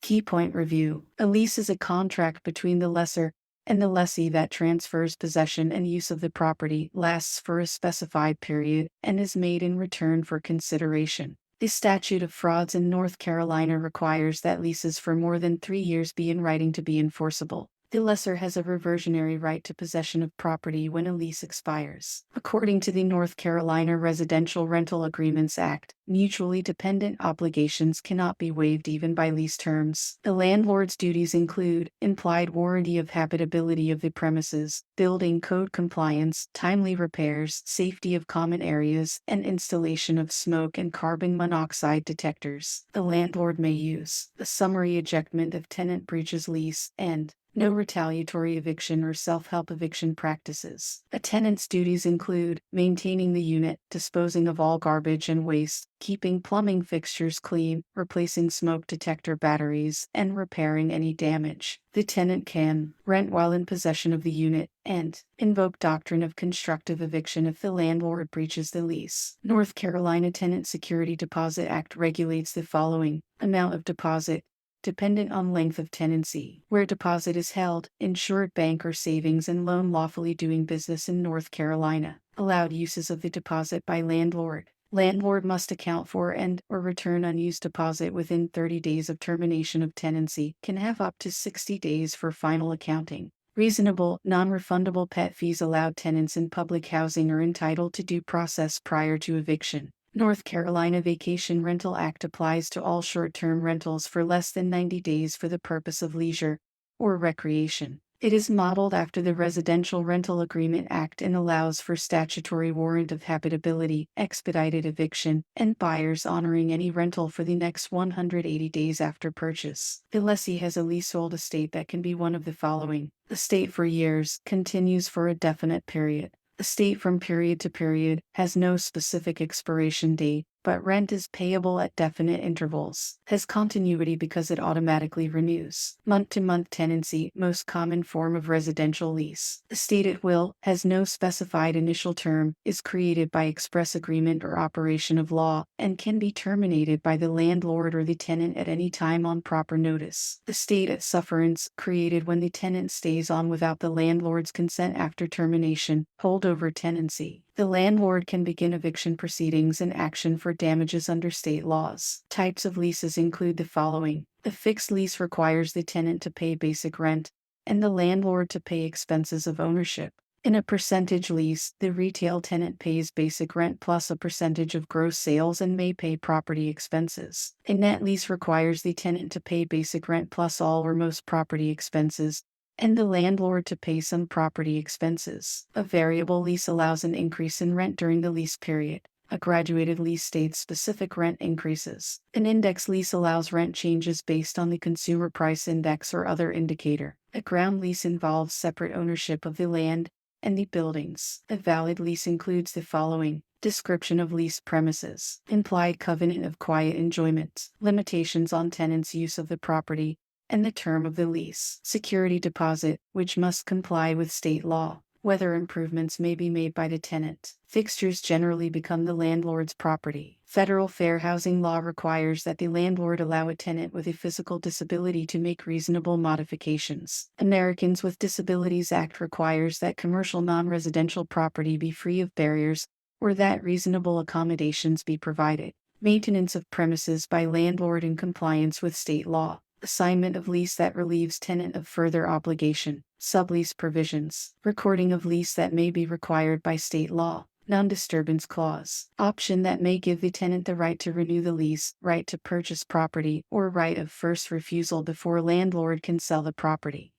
Key point review. A lease is a contract between the lessor and the lessee that transfers possession and use of the property, lasts for a specified period, and is made in return for consideration. The statute of frauds in North Carolina requires that leases for more than 3 years be in writing to be enforceable. The lessor has a reversionary right to possession of property when a lease expires. According to the North Carolina Residential Rental Agreements Act, mutually dependent obligations cannot be waived even by lease terms. The landlord's duties include implied warranty of habitability of the premises, building code compliance, timely repairs, safety of common areas, and installation of smoke and carbon monoxide detectors. The landlord may use a summary ejectment if tenant breaches lease, and no retaliatory eviction or self-help eviction practices. A tenant's duties include maintaining the unit, disposing of all garbage and waste, keeping plumbing fixtures clean, replacing smoke detector batteries, and repairing any damage. The tenant can rent while in possession of the unit and invoke doctrine of constructive eviction if the landlord breaches the lease. North Carolina Tenant Security Deposit Act regulates the following: amount of deposit, dependent on length of tenancy. Where deposit is held, insured bank or savings and loan lawfully doing business in North Carolina. Allowed uses of the deposit by landlord. Landlord must account for and/or return unused deposit within 30 days of termination of tenancy, can have up to 60 days for final accounting. Reasonable, non-refundable pet fees allowed. Tenants in public housing are entitled to due process prior to eviction. North Carolina Vacation Rental Act applies to all short-term rentals for less than 90 days for the purpose of leisure or recreation. It is modeled after the Residential Rental Agreement Act and allows for statutory warrant of habitability, expedited eviction, and buyers honoring any rental for the next 180 days after purchase. The lessee has a leasehold estate that can be one of the following: estate for years, continues for a definite period. Estate from period to period, has no specific expiration date, but rent is payable at definite intervals. Has continuity because it automatically renews. Month-to-month tenancy, most common form of residential lease. Estate at will, has no specified initial term, is created by express agreement or operation of law, and can be terminated by the landlord or the tenant at any time on proper notice. Estate at sufferance, created when the tenant stays on without the landlord's consent after termination, holdover tenancy. The landlord can begin eviction proceedings and action for damages under state laws. Types of leases include the following: the fixed lease requires the tenant to pay basic rent, and the landlord to pay expenses of ownership. In a percentage lease, the retail tenant pays basic rent plus a percentage of gross sales and may pay property expenses. A net lease requires the tenant to pay basic rent plus all or most property expenses, and the landlord to pay some property expenses. A variable lease allows an increase in rent during the lease period. A graduated lease states specific rent increases. An index lease allows rent changes based on the consumer price index or other indicator. A ground lease involves separate ownership of the land and the buildings. A valid lease includes the following: description of leased premises, implied covenant of quiet enjoyment, limitations on tenant's use of the property, and the term of the lease. Security deposit, which must comply with state law. Whether improvements may be made by the tenant. Fixtures generally become the landlord's property. Federal fair housing law requires that the landlord allow a tenant with a physical disability to make reasonable modifications. Americans with Disabilities Act requires that commercial non-residential property be free of barriers, or that reasonable accommodations be provided. Maintenance of premises by landlord in compliance with state law. Assignment of lease that relieves tenant of further obligation. Sublease provisions. Recording of lease that may be required by state law. Non-disturbance clause. Option that may give the tenant the right to renew the lease, right to purchase property, or right of first refusal before landlord can sell the property.